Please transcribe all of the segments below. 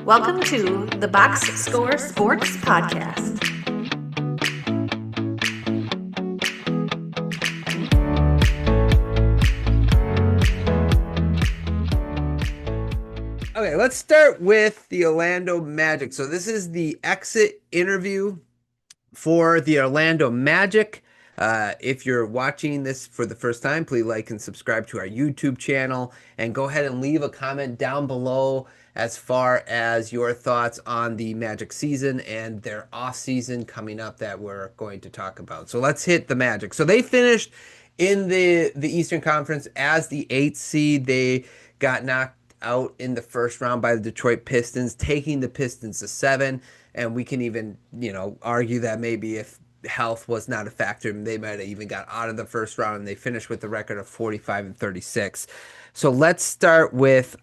Welcome to the Box Score Sports Podcast. Okay, let's start with the Orlando Magic. So this is the exit interview for the Orlando Magic. If you're watching this for the first time, please like and subscribe to our YouTube channel and go ahead and leave a comment down below as far as your thoughts on the Magic season and their off season coming up that we're going to talk about. So let's hit the Magic. So they finished in the Eastern Conference as the 8th seed. They got knocked out in the first round by the Detroit Pistons, taking the Pistons to 7. And we can even, argue that maybe if health was not a factor, they might have even got out of the first round, and they finished with a record of 45 and 36. So let's start with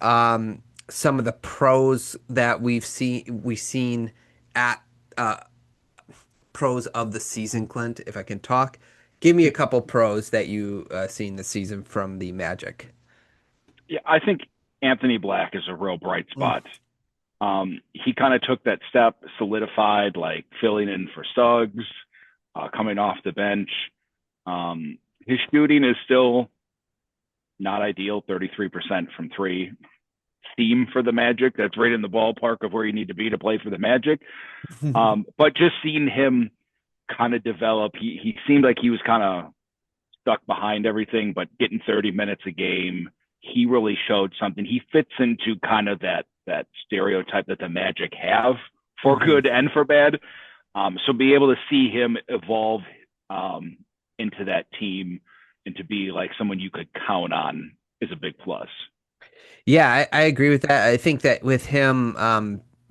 some of the pros that we've seen at pros of the season. Clint, if I can talk, give me a couple pros that you seen this season from the Magic. Yeah, I think Anthony Black is a real bright Mm. spot. He kind of took that step, solidified, like filling in for Suggs, coming off the bench. His shooting is still not ideal, 33% from three. Theme for the Magic. That's right in the ballpark of where you need to be to play for the Magic. But just seeing him kind of develop, he seemed like he was kind of stuck behind everything, but getting 30 minutes a game, he really showed something. He fits into kind of that stereotype that the Magic have for good and for bad. So be able to see him evolve into that team and to be like someone you could count on is a big plus. Yeah, I agree with that. I think that with him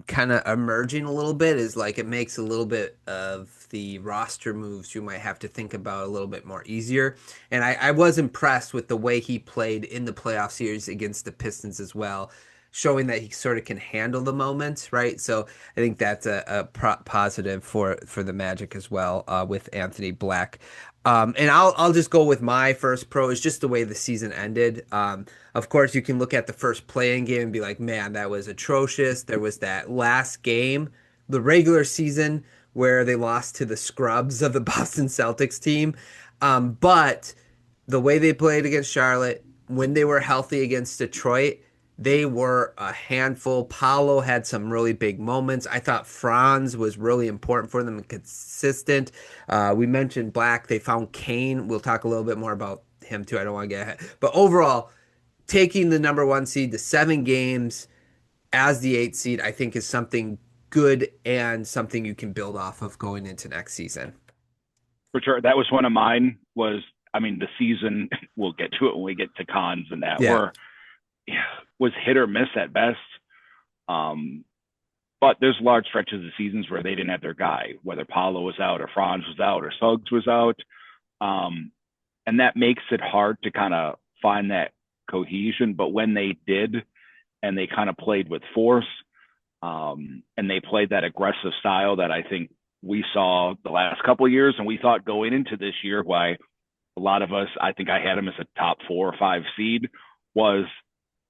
kind of emerging a little bit is like it makes a little bit of the roster moves you might have to think about a little bit more easier. And I was impressed with the way he played in the playoff series against the Pistons as well, showing that he sort of can handle the moment, right? So I think that's a positive for the Magic as well with Anthony Black. And I'll just go with my first pro is just the way the season ended. Of course, you can look at the first play-in game and be like, man, that was atrocious. There was that last game, the regular season, where they lost to the scrubs of the Boston Celtics team. But the way they played against Charlotte, when they were healthy against Detroit, they were a handful. Paolo had some really big moments. I thought Franz was really important for them and consistent. We mentioned Black. They found Kane. We'll talk a little bit more about him too. I don't want to get ahead. But overall, taking the number 1 seed to 7 games as the 8th seed, I think is something good and something you can build off of going into next season. For sure. That was one of mine the season, we'll get to it when we get to cons and that was hit or miss at best. But there's large stretches of seasons where they didn't have their guy, whether Paulo was out or Franz was out or Suggs was out. And that makes it hard to kind of find that cohesion. But when they did, and they kind of played with force, and they played that aggressive style that I think we saw the last couple of years, and we thought going into this year, why a lot of us, I think I had them as a top 4 or 5 seed, was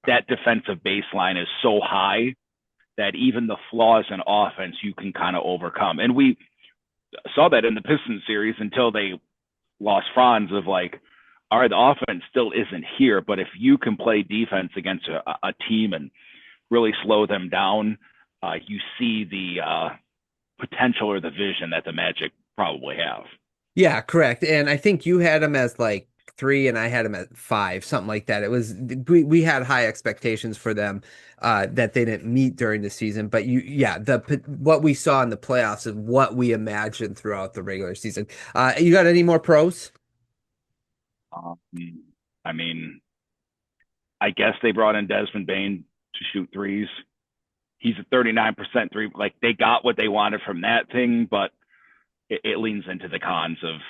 that defensive baseline is so high that even the flaws in offense you can kind of overcome. And we saw that in the Pistons series until they lost Franz of like, all right, the offense still isn't here, but if you can play defense against a team and really slow them down, you see the potential or the vision that the Magic probably have. Yeah, correct. And I think you had him as like 3 and I had him at 5, something like that. It was we had high expectations for them that they didn't meet during the season. But what we saw in the playoffs is what we imagined throughout the regular season. You got any more pros? I mean, I guess they brought in Desmond Bane to shoot threes. He's a 39% three. Like they got what they wanted from that thing, but it leans into the cons of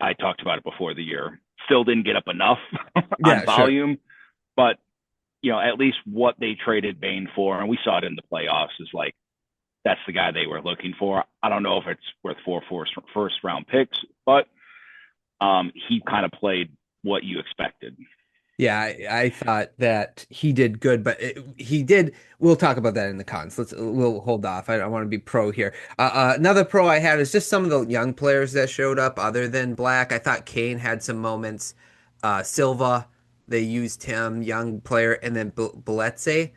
I talked about it before the year. Still didn't get up enough on volume, but at least what they traded Bane for, and we saw it in the playoffs, is like that's the guy they were looking for. I don't know if it's worth 4 first round picks, but he kind of played what you expected. Yeah, I thought that he did good, but he did. We'll talk about that in the cons. We'll hold off. I don't want to be pro here. Another pro I had is just some of the young players that showed up other than Black. I thought Kane had some moments. Silva, they used him, young player, and then Beletse.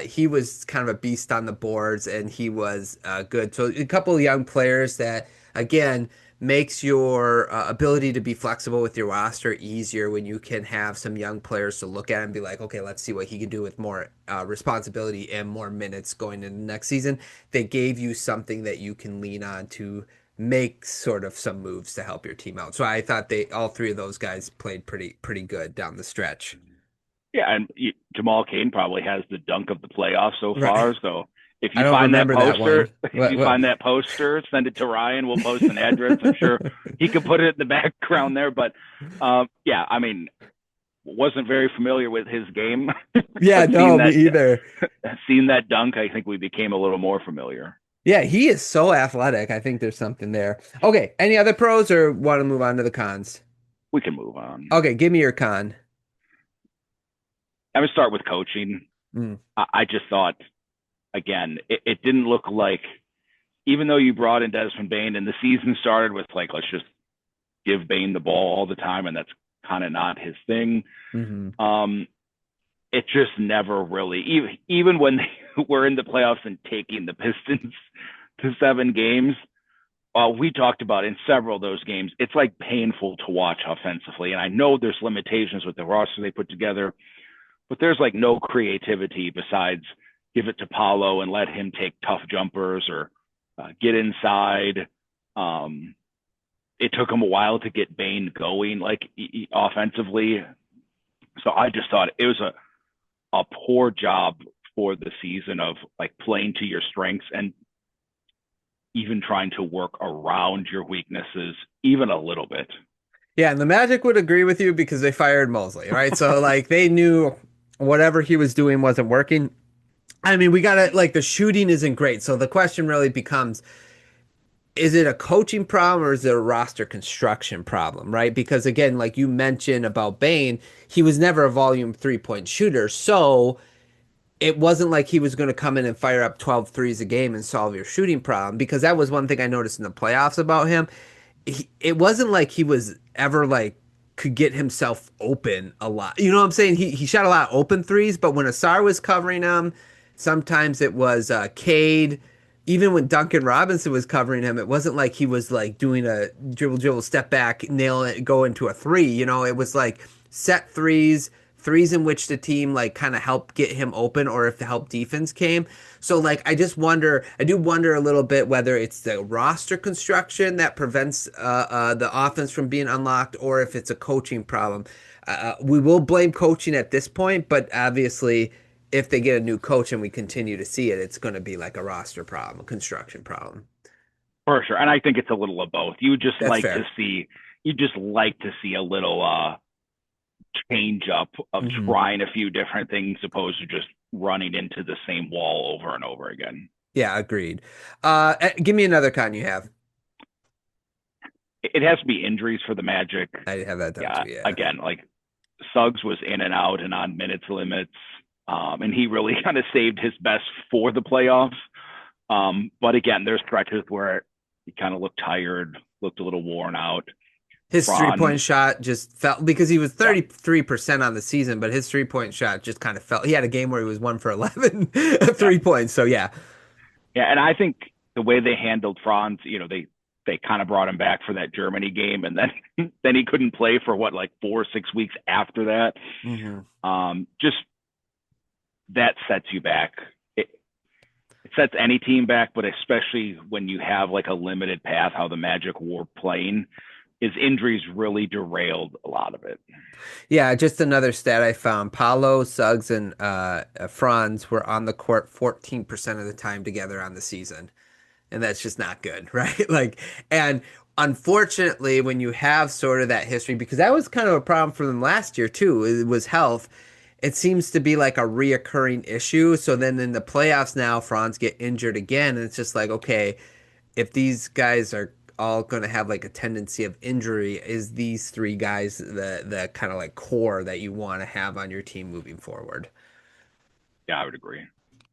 He was kind of a beast on the boards, and he was good. So a couple of young players that, again, makes your ability to be flexible with your roster easier when you can have some young players to look at and be like, okay, let's see what he can do with more responsibility and more minutes going into the next season. They gave you something that you can lean on to make sort of some moves to help your team out. So I thought all three of those guys played pretty good down the stretch. Yeah, and Jamal Cain probably has the dunk of the playoffs so Right. far. So if I you don't find that remember that poster, one. if you find that poster, send it to Ryan. We'll post an address. I'm sure he could put it in the background there. But yeah, I mean, wasn't very familiar with his game, Yeah, but seeing no, me that either. seeing that dunk, I think we became a little more familiar. Yeah, he is so athletic. I think there's something there. Okay, any other pros or want to move on to the cons? We can move on. Okay, give me your con. I'm gonna start with coaching. Mm, I just thought again, it didn't look like even though you brought in Desmond Bain and the season started with like let's just give Bain the ball all the time, and that's kind of not his thing. hmm Um, it just never really, even when they were in the playoffs and taking the Pistons to 7 games, we talked about in several of those games, it's like painful to watch offensively. And I know there's limitations with the roster they put together, but there's like no creativity besides give it to Paulo and let him take tough jumpers or get inside. Um, it took him a while to get Bain going, like offensively. So I just thought it was a poor job for the season of like playing to your strengths and even trying to work around your weaknesses even a little bit. Yeah, and the Magic would agree with you because they fired Mosley, right? So like they knew whatever he was doing wasn't working. I mean, we gotta like the shooting isn't great. So the question really becomes, is it a coaching problem or is it a roster construction problem, right? Because again, like you mentioned about Bain, he was never a volume 3-point shooter. So it wasn't like he was going to come in and fire up 12 threes a game and solve your shooting problem because that was one thing I noticed in the playoffs about him. It wasn't like he was ever like could get himself open a lot. You know what I'm saying? He shot a lot of open threes, but when Asar was covering him, sometimes it was Cade. Even when Duncan Robinson was covering him, it wasn't like he was like doing a dribble, step back, nail it, go into a three. You know, it was like set threes, threes in which the team like kind of helped get him open, or if the help defense came. So like I do wonder a little bit whether it's the roster construction that prevents the offense from being unlocked, or if it's a coaching problem. We will blame coaching at this point, but obviously, if they get a new coach and we continue to see it, it's going to be like a roster problem, a construction problem. For sure. And I think it's a little of both. That's fair. You just like to see a little change up of hmm trying a few different things opposed to just running into the same wall over and over again. Yeah, agreed. Give me another con you have. It has to be injuries for the Magic. I have that down Yeah, too. Yeah. again, like Suggs was in and out and on minutes limits, and he really kind of saved his best for the playoffs. But again, there's stretches where he kind of looked tired, looked a little worn out. His three Franz, point shot just felt because he was yeah, 33% on the season, but his 3-point shot just kind of felt. He had a game where he was 1 for 11 yeah, 3 points. So yeah, yeah. And I think the way they handled Franz, they kind of brought him back for that Germany game, and then then he couldn't play for what like 4 or 6 weeks after that. hmm Just that sets you back. It sets any team back, but especially when you have like a limited path, how the Magic were playing, is injuries really derailed a lot of it. Yeah, just another stat I found. Paulo, Suggs, and Franz were on the court 14% of the time together on the season. And that's just not good, right? Like, and unfortunately, when you have sort of that history, because that was kind of a problem for them last year too, it was health. It seems to be like a reoccurring issue. So then in the playoffs now, Franz get injured again, and it's just like, okay, if these guys are all going to have like a tendency of injury, is these three guys the kind of like core that you want to have on your team moving forward? Yeah, I would agree.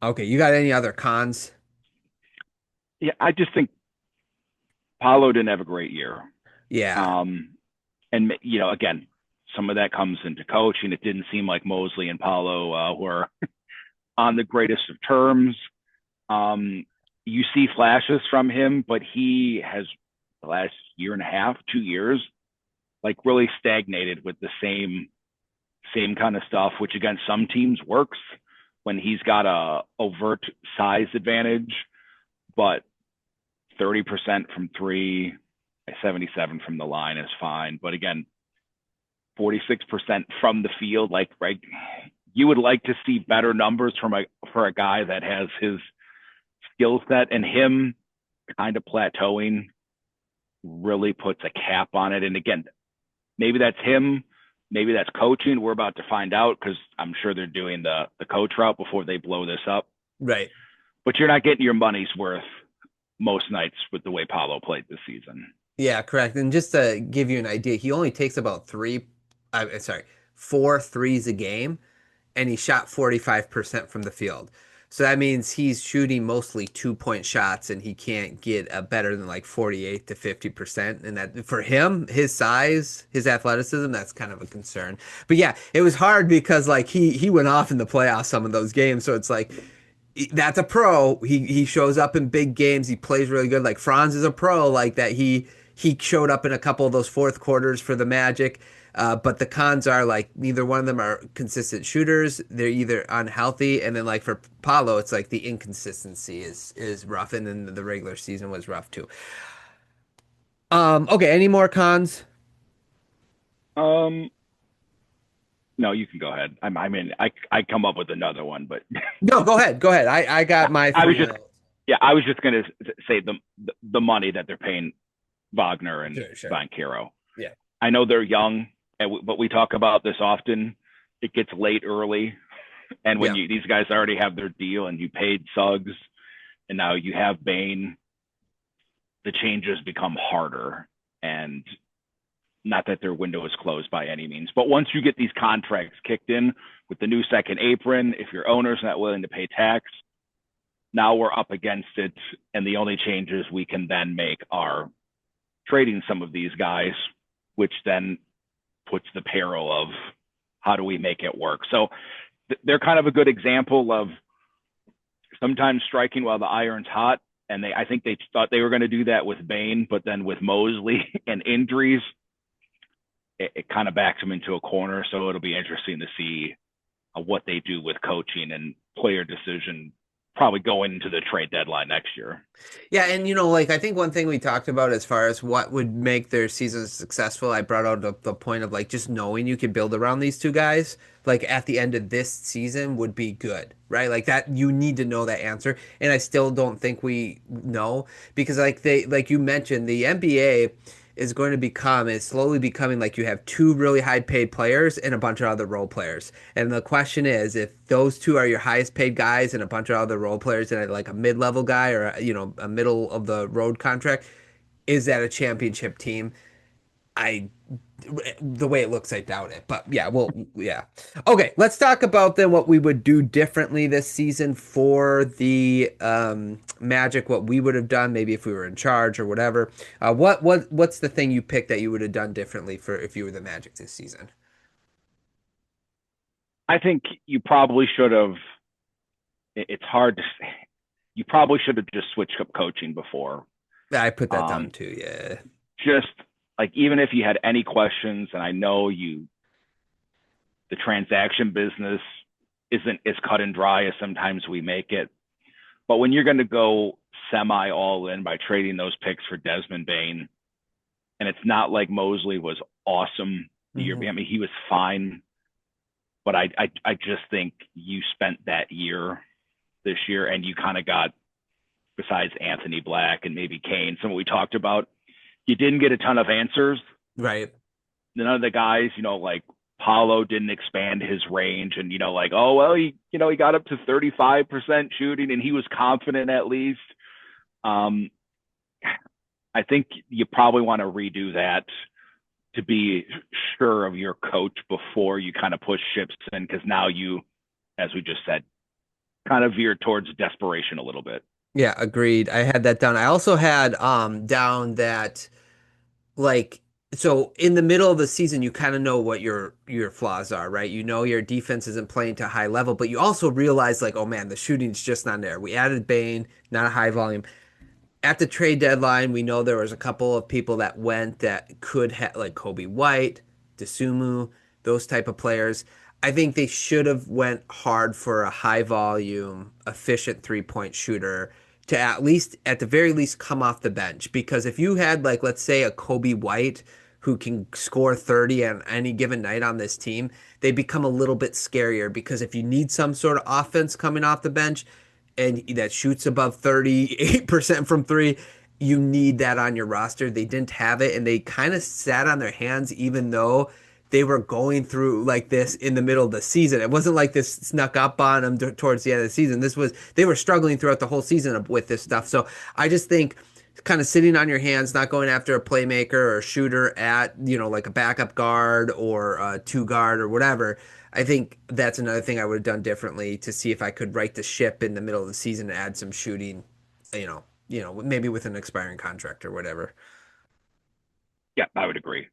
Okay, you got any other cons? Yeah, I just think Paulo didn't have a great year. Yeah. And again, some of that comes into coaching. It didn't seem like Mosley and Paulo were on the greatest of terms. You see flashes from him, but he has the last year and a half, 2 years, like really stagnated with the same kind of stuff, which against some teams works when he's got a overt size advantage, but 30% from three, 77 from the line is fine. But again, 46% from the field, like, right, you would like to see better numbers for a guy that has his skill set, and him kind of plateauing really puts a cap on it. And again, maybe that's him, maybe that's coaching. We're about to find out, because I'm sure they're doing the coach route before they blow this up. Right. But you're not getting your money's worth most nights with the way Paulo played this season. Yeah, correct. And just to give you an idea, he only takes about four threes a game, and he shot 45% from the field. So that means he's shooting mostly 2-point shots, and he can't get a better than like 48 to 50%. And that, for him, his size, his athleticism, that's kind of a concern. But yeah, it was hard because like he went off in the playoffs some of those games. So it's like that's a pro. He shows up in big games. He plays really good. Like Franz is a pro, like that he showed up in a couple of those fourth quarters for the Magic. But the cons are like neither one of them are consistent shooters. They're either unhealthy, and then like for Paulo, it's like the inconsistency is rough, and then the regular season was rough too. Okay, any more cons? Um, no, you can go ahead. I mean, I come up with another one, but No, go ahead. Go ahead. I got my I was three just I was just gonna say the money that they're paying Wagner and Sure. Banchero. Yeah. I know they're young, but we talk about this often. It gets late early, and when Yeah. these guys already have their deal, and you paid Suggs, and now you have Bain, the changes become harder. And not that their window is closed by any means, but once you get these contracts kicked in with the new second apron, if your owner's not willing to pay tax, now we're up against it. And the only changes we can then make are trading some of these guys, which then puts the peril of how do we make it work. So they're kind of a good example of sometimes striking while the iron's hot. And I think they thought they were going to do that with Bain, but then with Mosley and injuries, it kind of backs them into a corner. So it'll be interesting to see what they do with coaching and player decision probably going into the trade deadline next year. Yeah, and like I think one thing we talked about as far as what would make their season successful, I brought out the point of like just knowing you could build around these two guys, like at the end of this season would be good, right? Like that you need to know that answer. And I still don't think we know because like you mentioned, the NBA is going to become is slowly becoming like you have two really high paid players and a bunch of other role players. And the question is if those two are your highest paid guys and a bunch of other role players and like a mid-level guy or a middle of the road contract, is that a championship team? I the way it looks, I doubt it. But yeah, well, yeah. Okay, let's talk about then what we would do differently this season for the Magic. What we would have done, maybe if we were in charge or whatever. What's the thing you picked that you would have done differently for if you were the Magic this season? I think you probably should have. It's hard to say. You probably should have just switched up coaching before. I put that down too. Yeah. Just like even if you had any questions, and I know the transaction business isn't as cut and dry as sometimes we make it. But when you're going to go semi all in by trading those picks for Desmond Bain, and it's not like Mosley was awesome the year. I mean, he was fine, but I just think you spent that year this year, and you kind of got, besides Anthony Black and maybe Kane, some of we talked about, you didn't get a ton of answers. Right. None of the guys, like Paulo didn't expand his range, and like, oh well, he got up to 35% shooting, and he was confident at least. I think you probably want to redo that to be sure of your coach before you kind of push ships in, because now you, as we just said, kind of veer towards desperation a little bit. Yeah, agreed. I had that down. I also had down that like so in the middle of the season you kind of know what your flaws are, right? You know your defense isn't playing to a high level, but you also realize like, oh man, the shooting's just not there. We added Bane, not a high volume. At the trade deadline, we know there was a couple of people that went that could have like Kobe White, Desumu, those type of players. I think they should have went hard for a high volume, efficient 3-point shooter to at the very least come off the bench. Because if you had like let's say a Kobe White who can score 30 on any given night on this team, they become a little bit scarier because if you need some sort of offense coming off the bench, and that shoots above 38% from three, you need that on your roster. They didn't have it, and they kind of sat on their hands, even though they were going through like this in the middle of the season. It wasn't like this snuck up on them towards the end of the season. They were struggling throughout the whole season with this stuff. So I just think kind of sitting on your hands, not going after a playmaker or a shooter at, like a backup guard or a two guard or whatever. I think that's another thing I would have done differently to see if I could right the ship in the middle of the season and add some shooting, maybe with an expiring contract or whatever. Yeah, I would agree.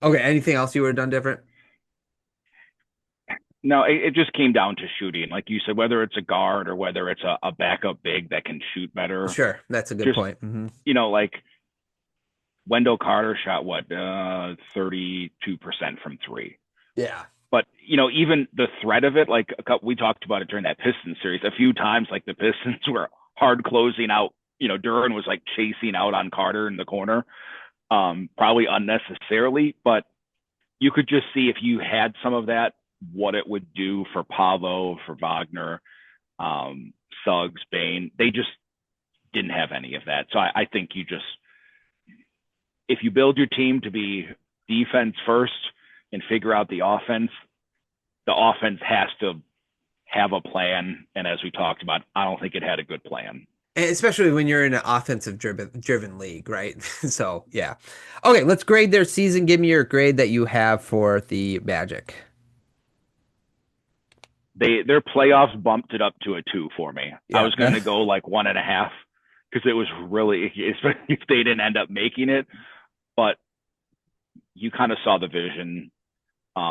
Okay, anything else you would have done different? No, it just came down to shooting. Like you said, whether it's a guard or whether it's a backup big that can shoot better. Sure, that's a good Just, point. like Wendell Carter shot what, 32% from three. Yeah. But, even the threat of it, like we talked about it during that Pistons series a few times, like the Pistons were hard closing out. Duran was like chasing out on Carter in the corner, probably unnecessarily, but you could just see if you had some of that, what it would do for Pavo, for Wagner, Suggs, Bane. They just didn't have any of that. So I think if you build your team to be defense first and figure out the offense has to have a plan. And as we talked about, I don't think it had a good plan. And especially when you're in an offensive driven league, right? So, yeah. Okay, let's grade their season. Give me your grade that you have for the Magic. Their playoffs bumped it up to a 2 for me. Yeah. I was going to go like 1.5 because it was really, especially if they didn't end up making it. But you kind of saw the vision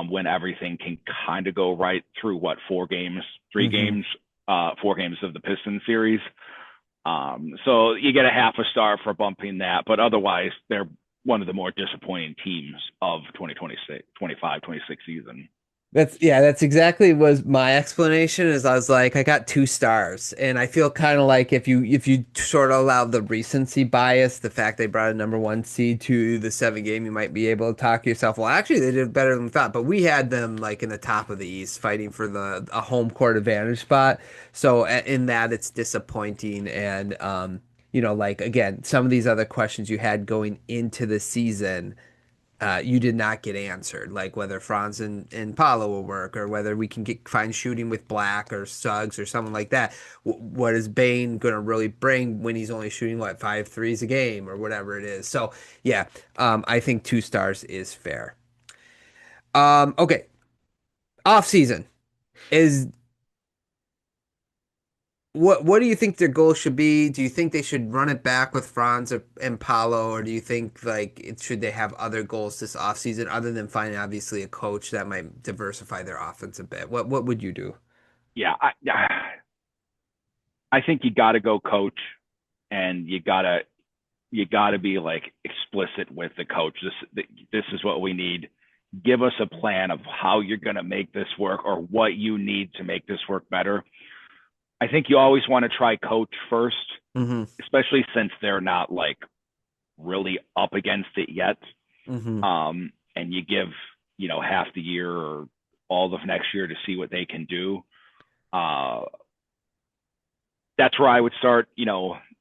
when everything can kind of go right through 4 games of the Pistons series. So you get a half a star for bumping that, but otherwise they're one of the more disappointing teams of 2025-26 season. That's exactly was my explanation is I was like, I got 2 stars. And I feel kind of like if you sort of allow the recency bias, the fact they brought a number 1 seed to the 7 game, you might be able to talk yourself, well, actually they did better than we thought. But we had them like in the top of the East fighting for a home court advantage spot. So in that it's disappointing. And like again, some of these other questions you had going into the season you did not get answered, like whether Franz and Paulo will work, or whether we can find shooting with Black or Suggs or someone like that. What is Bane going to really bring when he's only shooting 5 threes a game or whatever it is? So yeah, I think 2 stars is fair. Okay, off season is what do you think their goal should be? Do you think they should run it back with Franz and Paulo, or do you think should they have other goals this offseason other than finding obviously a coach that might diversify their offense a bit? What would you do? Yeah, I think you got to go coach, and you gotta be like explicit with the coach. This is what we need. Give us a plan of how you're going to make this work, or what you need to make this work better. I think you always want to try coach first, especially since they're not like really up against it yet. And you give, half the year or all of next year to see what they can do. That's where I would start.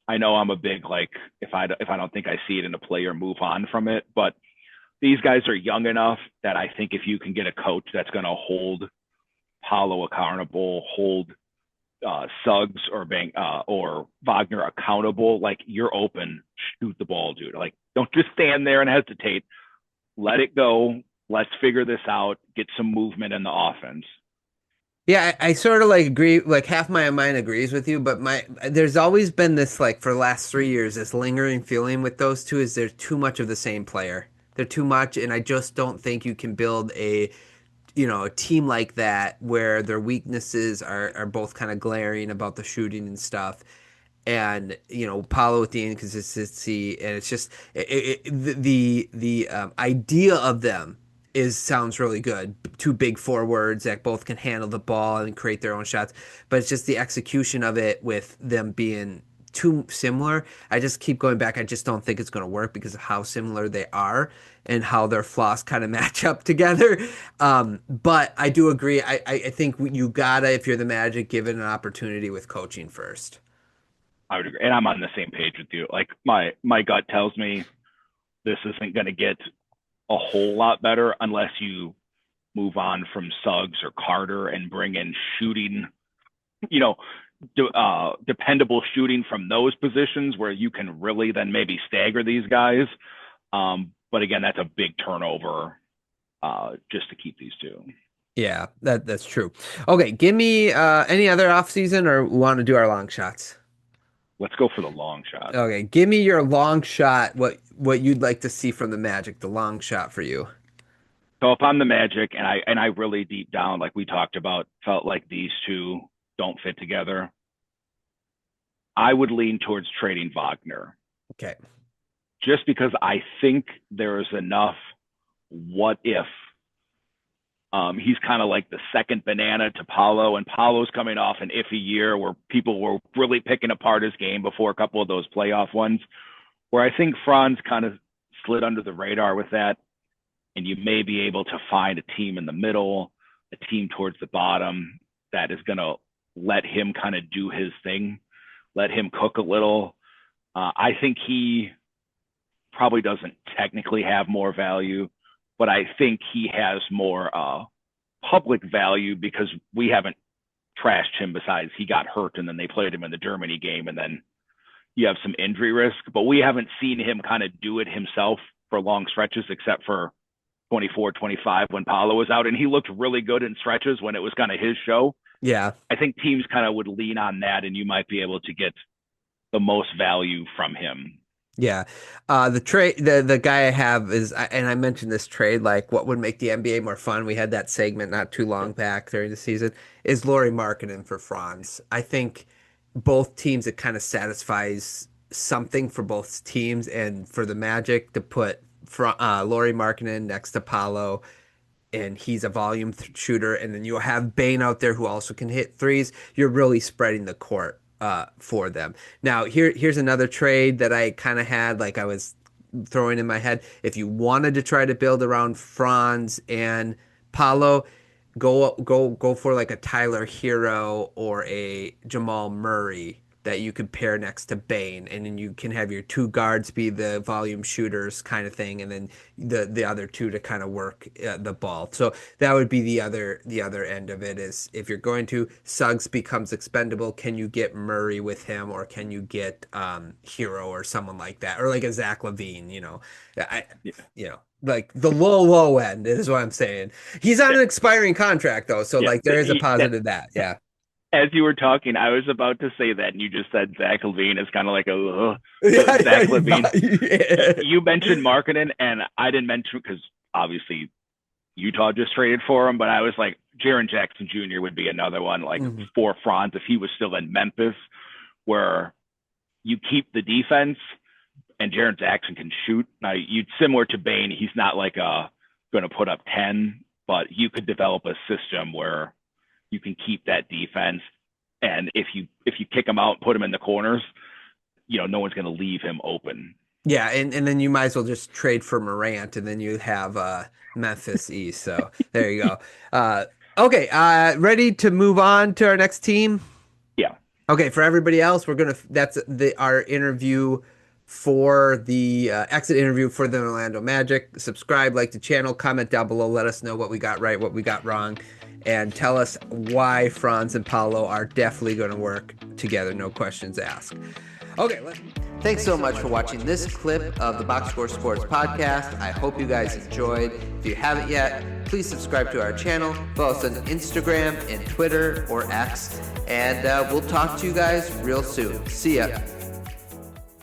I know I'm a big, like, if I don't think I see it in a player, move on from it. But these guys are young enough that I think if you can get a coach that's going to hold Paulo accountable, hold Suggs or Wagner accountable, like, you're open shoot the ball, dude. Like, don't just stand there and hesitate. Let it go. Let's figure this out. Get some movement in the offense. Yeah, I sort of like agree. Like half my mind agrees with you, but there's always been this like for the last 3 years, this lingering feeling with those two is they're too much of the same player. They're too much, and I just don't think you can build a team like that where their weaknesses are both kind of glaring about the shooting and stuff. And Paulo with the inconsistency, and it's just the idea of them is sounds really good. Two big forwards that both can handle the ball and create their own shots, but it's just the execution of it with them being too similar. I just keep going back. I just don't think it's going to work because of how similar they are and how their flaws kind of match up together. But I do agree. I think you gotta, if you're the Magic, give it an opportunity with coaching first. I would agree. And I'm on the same page with you. Like my gut tells me this isn't going to get a whole lot better unless you move on from Suggs or Carter and bring in shooting, dependable shooting from those positions where you can really then maybe stagger these guys. But again, that's a big turnover just to keep these two. Yeah, that's true. Okay, give me any other offseason, or we want to do our long shots? Let's go for the long shot. Okay, give me your long shot. What you'd like to see from the Magic, the long shot for you. So if I'm the Magic and I really deep down, like we talked about, felt like these two don't fit together, I would lean towards trading Wagner. Okay. Just because I think there is enough what if. He's kind of like the second banana to Paulo, and Paulo's coming off an iffy year where people were really picking apart his game before a couple of those playoff ones, where I think Franz kind of slid under the radar with that, and you may be able to find a team in the middle, a team towards the bottom that is going to let him kind of do his thing, let him cook a little. I think he probably doesn't technically have more value, but I think he has more public value because we haven't trashed him besides he got hurt and then they played him in the Germany game and then you have some injury risk, but we haven't seen him kind of do it himself for long stretches except for 24, 25 when Paulo was out, and he looked really good in stretches when it was kind of his show. Yeah. I think teams kind of would lean on that and you might be able to get the most value from him. Yeah. The trade, the guy I have is, and I mentioned this trade, like what would make the NBA more fun. We had that segment not too long back during the season, is Lauri Markkanen for Franz. I think both teams, it kind of satisfies something for both teams, and for the Magic to put Lauri Markkanen next to Paulo, and he's a volume shooter, and then you'll have Bane out there who also can hit threes. You're really spreading the court for them. Now, here's another trade that I kind of had, like I was throwing in my head. If you wanted to try to build around Franz and Paulo, go for like a Tyler Hero or a Jamal Murray that you could pair next to Bane, and then you can have your two guards be the volume shooters kind of thing, and then the other two to kind of work the ball. So that would be the other end of it, is if you're going to Suggs becomes expendable, can you get Murray with him, or can you get Hero or someone like that, or like a Zach LaVine, like the low end is what I'm saying. He's on an expiring contract though, so like there is a positive that. Yeah. As you were talking, I was about to say that, and you just said Zach LaVine is kind of like a Zach LaVine. Yeah. You mentioned Markkanen, and I didn't mention because obviously Utah just traded for him, but I was like, Jaren Jackson Jr. would be another one, like for Franz if he was still in Memphis, where you keep the defense and Jaren Jackson can shoot. Now, you'd similar to Bane, he's not like going to put up 10, but you could develop a system where you can keep that defense, and if you kick him out and put him in the corners, no one's going to leave him open. Yeah, and then you might as well just trade for Morant, and then you have Memphis East. So there you go. Okay, ready to move on to our next team? Yeah. Okay, for everybody else, that's our interview for the exit interview for the Orlando Magic. Subscribe, like the channel, comment down below, let us know what we got right, what we got wrong, and tell us why Franz and Paulo are definitely going to work together, no questions asked. Okay, thanks so much for watching this clip of the Box Score Sports Podcast. I hope you guys enjoyed. If you haven't yet, please subscribe to our channel. Follow us on Instagram and Twitter or X. And we'll talk to you guys real soon. See ya.